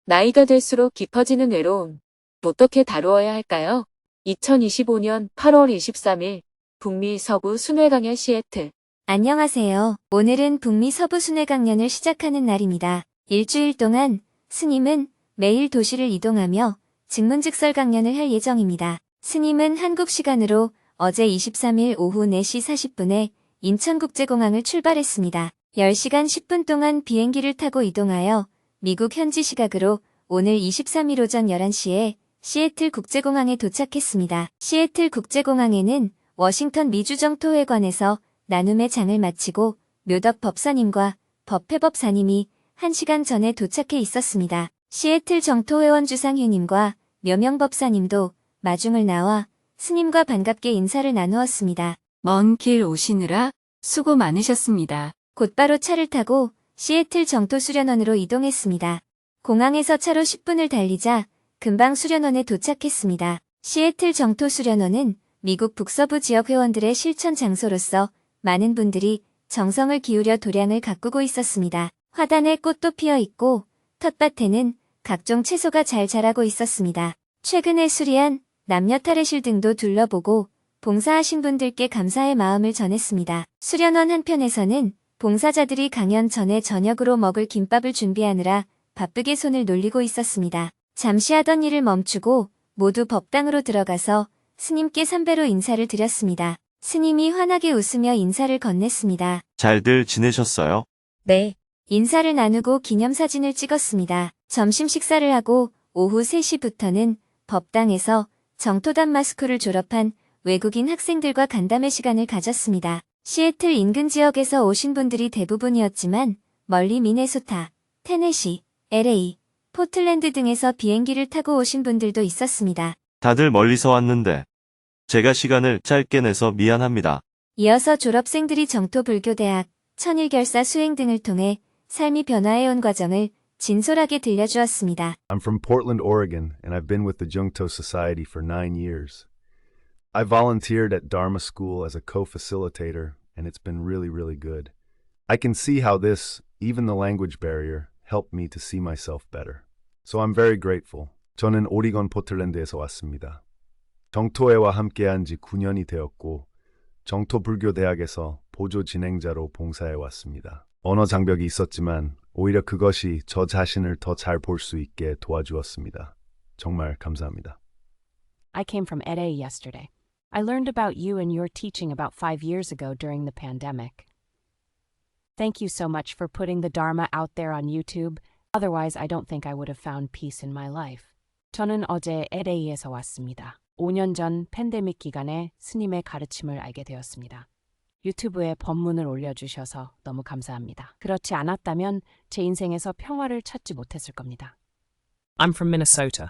나이가 들수록 깊어지는 외로움. 어떻게 다루어야 할까요? 2025년 8월 23일 북미 서부 순회강연 시애틀. 안녕하세요. 오늘은 북미 서부 순회강연을 시작하는 날입니다. 일주일 동안 스님은 매일 도시를 이동하며 직문직설 강연을 할 예정입니다. 스님은 한국 시간으로 어제 23일 오후 4시 40분에 인천국제공항을 출발했습니다. 10시간 10분 동안 비행기를 타고 이동하여 미국 현지 시각으로 오늘 23일 오전 11시에 시애틀 국제공항에 도착했습니다. 시애틀 국제공항에는 워싱턴 미주정토회관에서 나눔의 장을 마치고 묘덕 법사님과 법회법사님이 1시간 전에 도착해 있었습니다. 시애틀 정토회원 주상휴님과 묘명 법사님도 마중을 나와 스님과 반갑게 인사를 나누었습니다. 먼 길 오시느라 수고 많으셨습니다. 곧바로 차를 타고 시애틀 정토 수련원으로 이동했습니다. 공항에서 차로 10분을 달리자 금방 수련원에 도착했습니다. 시애틀 정토 수련원은 미국 북서부 지역 회원들의 실천 장소로서 많은 분들이 정성을 기울여 도량을 가꾸고 있었습니다. 화단에 꽃도 피어 있고 텃밭에는 각종 채소가 잘 자라고 있었습니다. 최근에 수리한 남녀 탈의실 등도 둘러보고 봉사하신 분들께 감사의 마음을 전했습니다. 수련원 한편에서는 봉사자들이 강연 전에 저녁으로 먹을 김밥을 준비하느라 바쁘게 손을 놀리고 있었습니다. 잠시 하던 일을 멈추고 모두 법당으로 들어가서 스님께 삼배로 인사를 드렸습니다. 스님이 환하게 웃으며 인사를 건넸습니다. 잘들 지내셨어요? 네. 인사를 나누고 기념사진을 찍었습니다. 점심 식사를 하고 오후 3시부터는 법당에서 정토단 마스쿨을 졸업한 외국인 학생들과 간담회 시간을 가졌습니다. 시애틀 인근 지역에서 오신 분들이 대부분이었지만 멀리 미네소타, 테네시, LA, 포틀랜드 등에서 비행기를 타고 오신 분들도 있었습니다. 다들 멀리서 왔는데 제가 시간을 짧게 내서 미안합니다. 이어서 졸업생들이 정토불교대학, 천일결사 수행 등을 통해 삶이 변화해온 과정을 진솔하게 들려주었습니다. I'm from Portland, Oregon, and I've been with the Jungto Society for 9 years. I volunteered at Dharma School as a co-facilitator, and it's been really good. I can see how this, even the language barrier, helped me to see myself better. So I'm very grateful. 저는 오리건 포틀랜드에서 왔습니다. 정토회와 함께한 지 9년이 되었고 정토불교대학에서 보조 진행자로 봉사해 왔습니다. 언어 장벽이 있었지만 오히려 그것이 저 자신을 더 잘 볼 수 있게 도와주었습니다. 정말 감사합니다. I came from LA yesterday. I learned about you and your teaching about 5 years ago during the pandemic. Thank you so much for putting the Dharma out there on YouTube. Otherwise, I don't think I would have found peace in my life. 저는 어제 LA에서 왔습니다. 5년 전 팬데믹 기간에 스님의 가르침을 알게 되었습니다. 유튜브에 법문을 올려주셔서 너무 감사합니다. 그렇지 않았다면 제 인생에서 평화를 찾지 못했을 겁니다. I'm from Minnesota.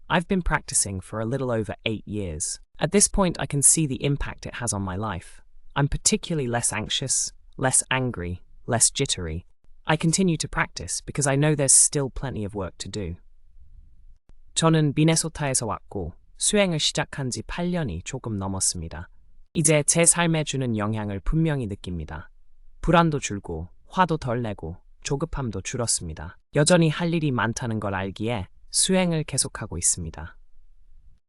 I've been practicing for a little over 8 years. At this point, I can see the impact it has on my life. I'm particularly less anxious, less angry, less jittery. I continue to practice because I know there's still plenty of work to do. 저는 미네소타에서 왔고 수행을 시작한 지 8년이 조금 넘었습니다. 이제 제 삶에 주는 영향을 분명히 느낍니다. 불안도 줄고 화도 덜 내고 조급함도 줄었습니다. 여전히 할 일이 많다는 걸 알기에 수행을 계속하고 있습니다.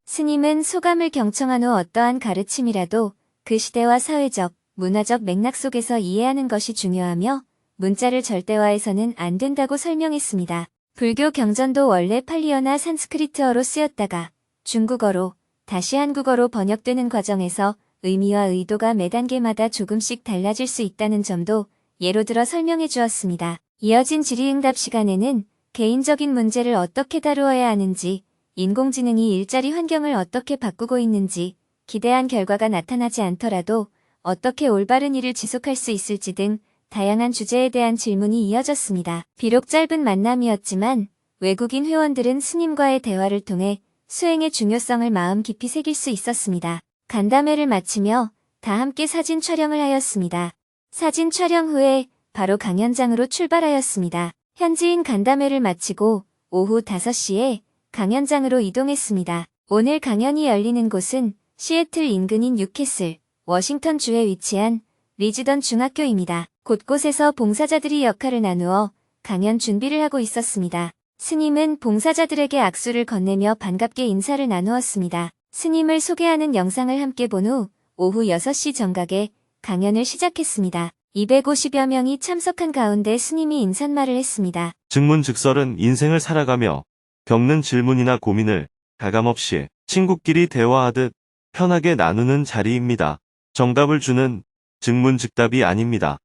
스님은 소감을 경청한 후 어떠한 가르침이라도 그 시대와 사회적, 문화적 맥락 속에서 이해하는 것이 중요하며 문자를 절대화해서는 안 된다고 설명했습니다. 불교 경전도 원래 팔리어나 산스크리트어로 쓰였다가 중국어로 다시 한국어로 번역되는 과정에서 의미와 의도가 매 단계마다 조금씩 달라질 수 있다는 점도 예로 들어 설명해 주었습니다. 이어진 질의응답 시간에는 개인적인 문제를 어떻게 다루어야 하는지, 인공지능이 일자리 환경을 어떻게 바꾸고 있는지, 기대한 결과가 나타나지 않더라도 어떻게 올바른 일을 지속할 수 있을지 등 다양한 주제에 대한 질문이 이어졌습니다. 비록 짧은 만남이었지만 외국인 회원들은 스님과의 대화를 통해 수행의 중요성을 마음 깊이 새길 수 있었습니다. 간담회를 마치며 다 함께 사진 촬영을 하였습니다. 사진 촬영 후에 바로 강연장으로 출발하였습니다. 현지인 간담회를 마치고 오후 5시에 강연장으로 이동했습니다. 오늘 강연이 열리는 곳은 시애틀 인근인 뉴캐슬, 워싱턴주에 위치한 리즈던 중학교입니다. 곳곳에서 봉사자들이 역할을 나누어 강연 준비를 하고 있었습니다. 스님은 봉사자들에게 악수를 건네며 반갑게 인사를 나누었습니다. 스님을 소개하는 영상을 함께 본 후 오후 6시 정각에 강연을 시작했습니다. 250여 명이 참석한 가운데 스님이 인사말을 했습니다. 증문즉설은 인생을 살아가며 겪는 질문이나 고민을 가감없이 친구끼리 대화하듯 편하게 나누는 자리입니다. 정답을 주는 증문즉답이 아닙니다.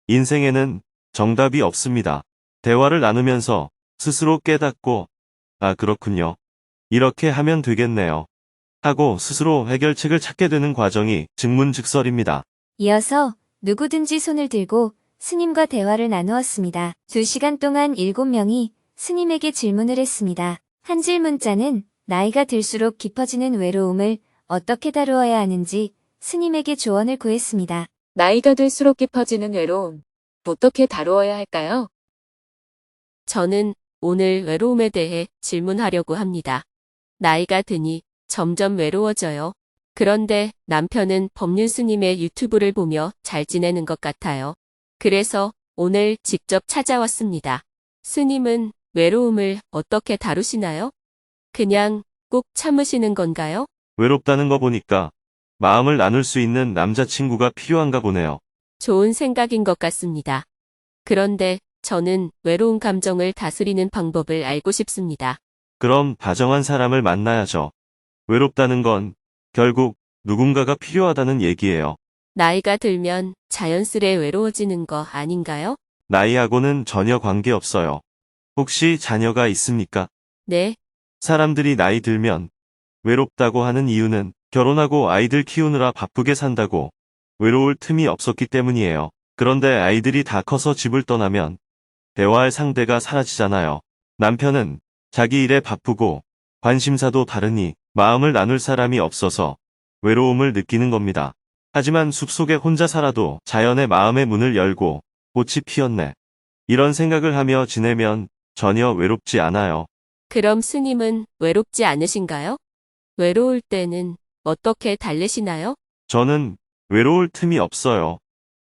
인생에는 정답이 없습니다. 대화를 나누면서 스스로 깨닫고 아 그렇군요. 이렇게 하면 되겠네요. 하고 스스로 해결책을 찾게 되는 과정이 증문즉설입니다. 이어서 누구든지 손을 들고 스님과 대화를 나누었습니다. 2시간 동안 7명이 스님에게 질문을 했습니다. 한 질문자는 나이가 들수록 깊어지는 외로움을 어떻게 다루어야 하는지 스님에게 조언을 구했습니다. 나이가 들수록 깊어지는 외로움. 어떻게 다루어야 할까요? 저는 오늘 외로움에 대해 질문하려고 합니다. 나이가 드니 점점 외로워져요. 그런데 남편은 법륜 스님의 유튜브를 보며 잘 지내는 것 같아요. 그래서 오늘 직접 찾아왔습니다. 스님은 외로움을 어떻게 다루시나요? 그냥 꼭 참으시는 건가요? 외롭다는 거 보니까 마음을 나눌 수 있는 남자친구가 필요한가 보네요. 좋은 생각인 것 같습니다. 그런데 저는 외로운 감정을 다스리는 방법을 알고 싶습니다. 그럼 다정한 사람을 만나야죠. 외롭다는 건 결국 누군가가 필요하다는 얘기예요. 나이가 들면 자연스레 외로워지는 거 아닌가요? 나이하고는 전혀 관계없어요. 혹시 자녀가 있습니까? 네, 사람들이 나이 들면 외롭다고 하는 이유는 결혼하고 아이들 키우느라 바쁘게 산다고 외로울 틈이 없었기 때문이에요. 그런데 아이들이 다 커서 집을 떠나면 대화할 상대가 사라지잖아요. 남편은 자기 일에 바쁘고 관심사도 다르니 마음을 나눌 사람이 없어서 외로움을 느끼는 겁니다. 하지만 숲속에 혼자 살아도 자연의 마음의 문을 열고 꽃이 피었네. 이런 생각을 하며 지내면 전혀 외롭지 않아요. 그럼 스님은 외롭지 않으신가요? 외로울 때는 어떻게 달래시나요? 저는 외로울 틈이 없어요.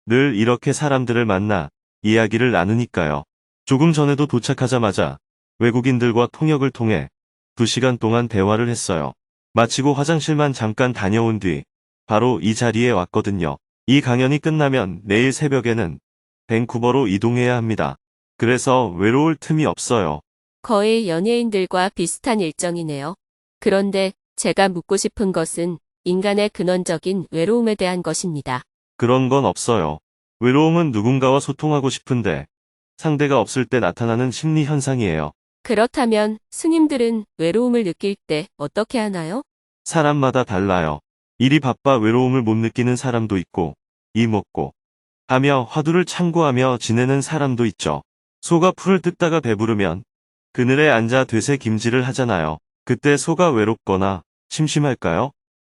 늘 이렇게 사람들을 만나 이야기를 나누니까요. 조금 전에도 도착하자마자 외국인들과 통역을 통해 2시간 동안 대화를 했어요. 마치고 화장실만 잠깐 다녀온 뒤 바로 이 자리에 왔거든요. 이 강연이 끝나면 내일 새벽에는 밴쿠버로 이동해야 합니다. 그래서 외로울 틈이 없어요. 거의 연예인들과 비슷한 일정이네요. 그런데 제가 묻고 싶은 것은 인간의 근원적인 외로움에 대한 것입니다. 그런 건 없어요. 외로움은 누군가와 소통하고 싶은데 상대가 없을 때 나타나는 심리 현상이에요. 그렇다면 스님들은 외로움을 느낄 때 어떻게 하나요? 사람마다 달라요. 일이 바빠 외로움을 못 느끼는 사람도 있고, 이 먹고 하며 화두를 참고하며 지내는 사람도 있죠. 소가 풀을 뜯다가 배부르면 그늘에 앉아 되새김질을 하잖아요. 그때 소가 외롭거나 심심할까요?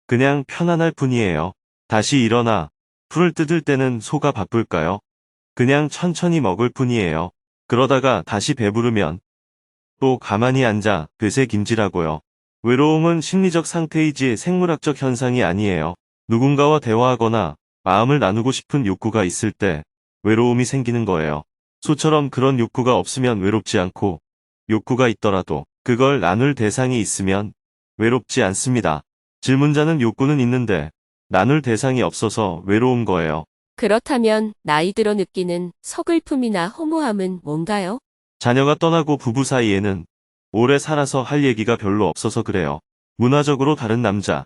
그냥 편안할 뿐이에요. 다시 일어나 풀을 뜯을 때는 소가 바쁠까요? 그냥 천천히 먹을 뿐이에요. 그러다가 다시 배부르면 또 가만히 앉아 되새김질하고요. 외로움은 심리적 상태이지 생물학적 현상이 아니에요. 누군가와 대화하거나 마음을 나누고 싶은 욕구가 있을 때 외로움이 생기는 거예요. 소처럼 그런 욕구가 없으면 외롭지 않고 욕구가 있더라도 그걸 나눌 대상이 있으면 외롭지 않습니다. 질문자는 욕구는 있는데 나눌 대상이 없어서 외로운 거예요. 그렇다면 나이 들어 느끼는 서글픔이나 허무함은 뭔가요? 자녀가 떠나고 부부 사이에는 오래 살아서 할 얘기가 별로 없어서 그래요. 문화적으로 다른 남자,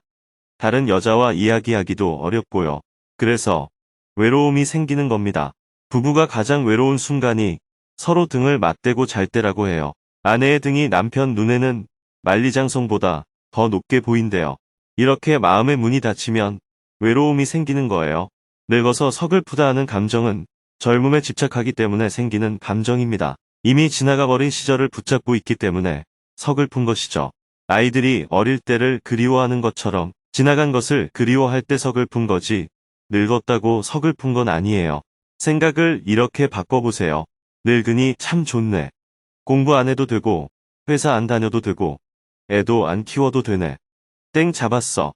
다른 여자와 이야기하기도 어렵고요. 그래서 외로움이 생기는 겁니다. 부부가 가장 외로운 순간이 서로 등을 맞대고 잘 때라고 해요. 아내의 등이 남편 눈에는 만리장성보다 더 높게 보인대요. 이렇게 마음의 문이 닫히면 외로움이 생기는 거예요. 늙어서 서글프다 하는 감정은 젊음에 집착하기 때문에 생기는 감정입니다. 이미 지나가 버린 시절을 붙잡고 있기 때문에 서글픈 것이죠. 아이들이 어릴 때를 그리워하는 것처럼 지나간 것을 그리워할 때 서글픈 거지 늙었다고 서글픈 건 아니에요. 생각을 이렇게 바꿔보세요. 늙으니 참 좋네. 공부 안 해도 되고 회사 안 다녀도 되고, 애도 안 키워도 되네. 땡 잡았어.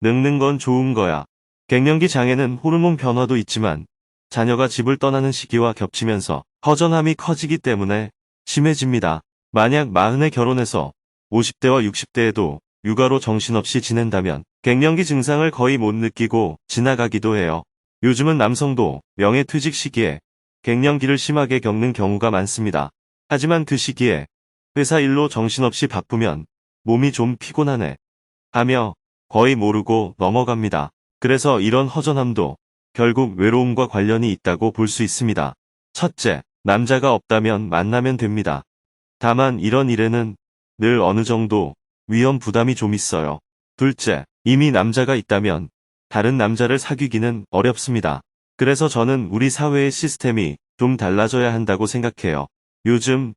늙는 건 좋은 거야. 갱년기 장애는 호르몬 변화도 있지만, 자녀가 집을 떠나는 시기와 겹치면서 허전함이 커지기 때문에 심해집니다. 만약 40에 결혼해서 50대와 60대에도 육아로 정신없이 지낸다면 갱년기 증상을 거의 못 느끼고 지나가기도 해요. 요즘은 남성도 명예퇴직 시기에 갱년기를 심하게 겪는 경우가 많습니다. 하지만 그 시기에 회사 일로 정신없이 바쁘면 몸이 좀 피곤하네 하며 거의 모르고 넘어갑니다. 그래서 이런 허전함도 결국 외로움과 관련이 있다고 볼 수 있습니다. 첫째, 남자가 없다면 만나면 됩니다. 다만 이런 일에는 늘 어느 정도 위험 부담이 좀 있어요. 둘째, 이미 남자가 있다면 다른 남자를 사귀기는 어렵습니다. 그래서 저는 우리 사회의 시스템이 좀 달라져야 한다고 생각해요. 요즘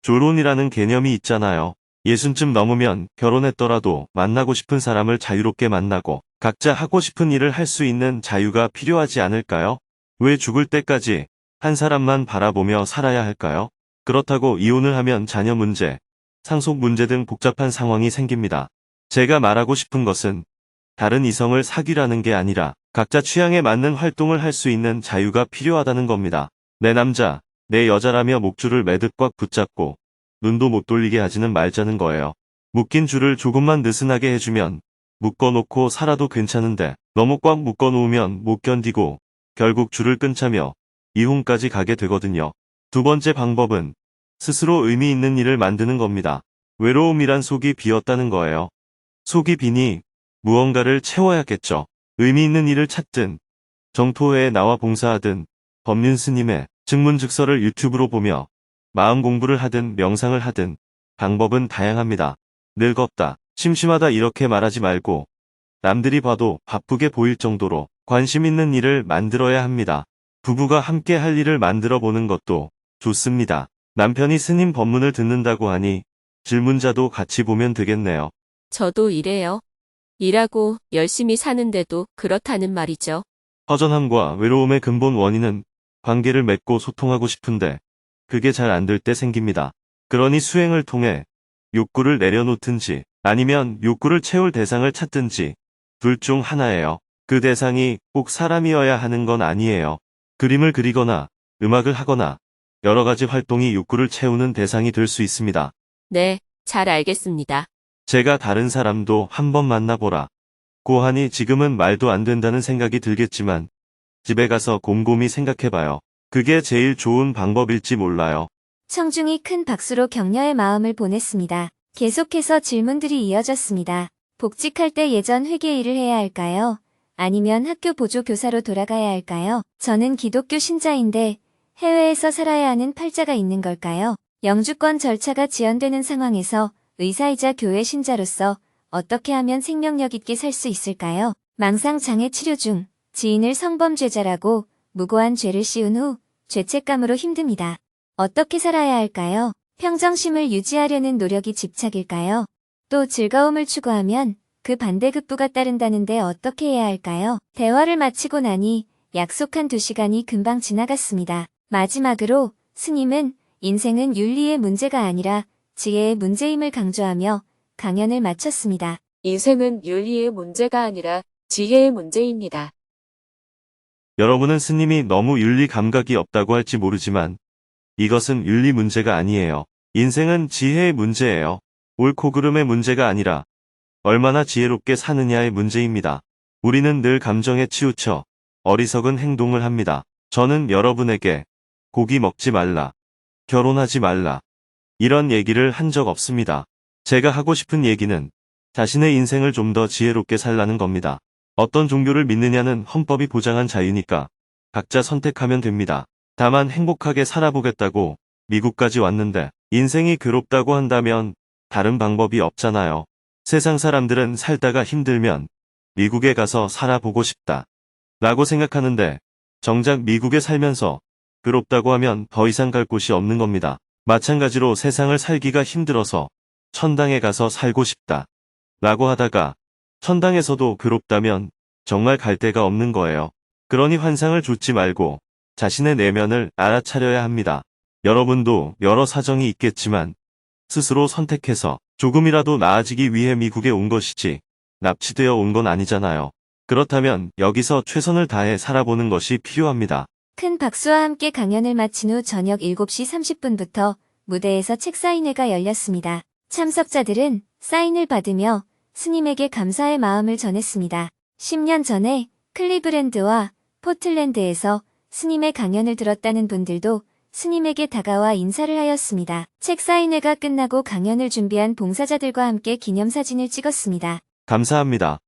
조론이라는 개념이 있잖아요. 60쯤 넘으면 결혼했더라도 만나고 싶은 사람을 자유롭게 만나고 각자 하고 싶은 일을 할 수 있는 자유가 필요하지 않을까요? 왜 죽을 때까지 한 사람만 바라보며 살아야 할까요? 그렇다고 이혼을 하면 자녀 문제, 상속 문제 등 복잡한 상황이 생깁니다. 제가 말하고 싶은 것은 다른 이성을 사귀라는 게 아니라 각자 취향에 맞는 활동을 할 수 있는 자유가 필요하다는 겁니다. 내 남자, 내 여자라며 목줄을 매듭 꽉 붙잡고 눈도 못 돌리게 하지는 말자는 거예요. 묶인 줄을 조금만 느슨하게 해주면 묶어놓고 살아도 괜찮은데 너무 꽉 묶어놓으면 못 견디고 결국 줄을 끊자며 이혼까지 가게 되거든요. 두 번째 방법은 스스로 의미 있는 일을 만드는 겁니다. 외로움이란 속이 비었다는 거예요. 속이 비니 무언가를 채워야겠죠. 의미 있는 일을 찾든 정토회에 나와 봉사하든 법륜 스님의 증문즉서를 유튜브로 보며 마음 공부를 하든 명상을 하든 방법은 다양합니다. 늙었다, 심심하다 이렇게 말하지 말고 남들이 봐도 바쁘게 보일 정도로 관심 있는 일을 만들어야 합니다. 부부가 함께 할 일을 만들어 보는 것도 좋습니다. 남편이 스님 법문을 듣는다고 하니 질문자도 같이 보면 되겠네요. 저도 이래요. 일하고 열심히 사는데도 그렇다는 말이죠. 허전함과 외로움의 근본 원인은 관계를 맺고 소통하고 싶은데 그게 잘 안 될 때 생깁니다. 그러니 수행을 통해 욕구를 내려놓든지 아니면 욕구를 채울 대상을 찾든지 둘 중 하나예요. 그 대상이 꼭 사람이어야 하는 건 아니에요. 그림을 그리거나 음악을 하거나 여러 가지 활동이 욕구를 채우는 대상이 될 수 있습니다. 네, 잘 알겠습니다. 제가 다른 사람도 한번 만나보라. 고하니 지금은 말도 안 된다는 생각이 들겠지만 집에 가서 곰곰이 생각해봐요. 그게 제일 좋은 방법일지 몰라요. 청중이 큰 박수로 격려의 마음을 보냈습니다. 계속해서 질문들이 이어졌습니다. 복직할 때 예전 회계 일을 해야 할까요? 아니면 학교 보조 교사로 돌아가야 할까요? 저는 기독교 신자인데 해외에서 살아야 하는 팔자가 있는 걸까요? 영주권 절차가 지연되는 상황에서 의사이자 교회 신자로서 어떻게 하면 생명력 있게 살 수 있을까요? 망상장애 치료 중 지인을 성범죄자라고 무고한 죄를 씌운 후 죄책감으로 힘듭니다. 어떻게 살아야 할까요? 평정심을 유지하려는 노력이 집착일까요? 또 즐거움을 추구하면 그 반대급부가 따른다는데 어떻게 해야 할까요? 대화를 마치고 나니 약속한 2시간이 금방 지나갔습니다. 마지막으로 스님은 인생은 윤리의 문제가 아니라 지혜의 문제임을 강조하며 강연을 마쳤습니다. 인생은 윤리의 문제가 아니라 지혜의 문제입니다. 여러분은 스님이 너무 윤리 감각이 없다고 할지 모르지만 이것은 윤리 문제가 아니에요. 인생은 지혜의 문제예요. 옳고 그름의 문제가 아니라 얼마나 지혜롭게 사느냐의 문제입니다. 우리는 늘 감정에 치우쳐 어리석은 행동을 합니다. 저는 여러분에게 고기 먹지 말라, 결혼하지 말라 이런 얘기를 한 적 없습니다. 제가 하고 싶은 얘기는 자신의 인생을 좀 더 지혜롭게 살라는 겁니다. 어떤 종교를 믿느냐는 헌법이 보장한 자유니까 각자 선택하면 됩니다. 다만 행복하게 살아보겠다고 미국까지 왔는데 인생이 괴롭다고 한다면 다른 방법이 없잖아요. 세상 사람들은 살다가 힘들면 미국에 가서 살아보고 싶다 라고 생각하는데 정작 미국에 살면서 괴롭다고 하면 더 이상 갈 곳이 없는 겁니다. 마찬가지로 세상을 살기가 힘들어서 천당에 가서 살고 싶다 라고 하다가 천당에서도 괴롭다면 정말 갈 데가 없는 거예요. 그러니 환상을 좇지 말고 자신의 내면을 알아차려야 합니다. 여러분도 여러 사정이 있겠지만 스스로 선택해서 조금이라도 나아지기 위해 미국에 온 것이지 납치되어 온 건 아니잖아요. 그렇다면 여기서 최선을 다해 살아보는 것이 필요합니다. 큰 박수와 함께 강연을 마친 후 저녁 7시 30분부터 무대에서 책 사인회가 열렸습니다. 참석자들은 사인을 받으며 스님에게 감사의 마음을 전했습니다. 10년 전에 클리브랜드와 포틀랜드에서 스님의 강연을 들었다는 분들도 스님에게 다가와 인사를 하였습니다. 책 사인회가 끝나고 강연을 준비한 봉사자들과 함께 기념사진을 찍었습니다. 감사합니다.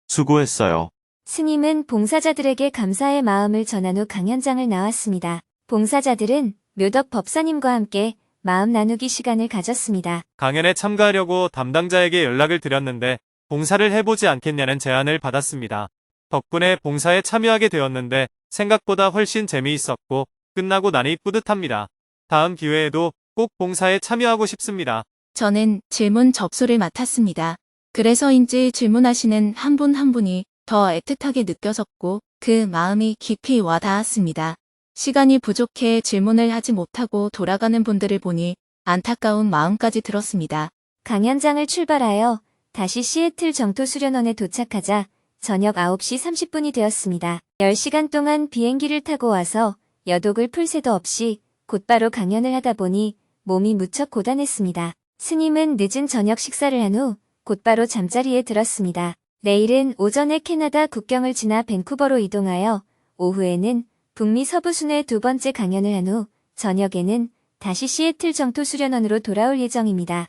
수고했어요. 스님은 봉사자들에게 감사의 마음을 전한 후 강연장을 나왔습니다. 봉사자들은 묘덕 법사님과 함께 마음 나누기 시간을 가졌습니다. 강연에 참가하려고 담당자에게 연락을 드렸는데 봉사를 해보지 않겠냐는 제안을 받았습니다. 덕분에 봉사에 참여하게 되었는데 생각보다 훨씬 재미있었고 끝나고 나니 뿌듯합니다. 다음 기회에도 꼭 봉사에 참여하고 싶습니다. 저는 질문 접수를 맡았습니다. 그래서인지 질문하시는 한 분 한 분이 더 애틋하게 느껴졌고 그 마음이 깊이 와닿았습니다. 시간이 부족해 질문을 하지 못하고 돌아가는 분들을 보니 안타까운 마음까지 들었습니다. 강연장을 출발하여 다시 시애틀 정토수련원에 도착하자 저녁 9시 30분이 되었습니다. 10시간 동안 비행기를 타고 와서 여독을 풀 새도 없이 곧바로 강연을 하다 보니 몸이 무척 고단했습니다. 스님은 늦은 저녁 식사를 한 후 곧바로 잠자리에 들었습니다. 내일은 오전에 캐나다 국경을 지나 밴쿠버로 이동하여 오후에는 북미 서부 순회 두 번째 강연을 한 후 저녁에는 다시 시애틀 정토수련원으로 돌아올 예정입니다.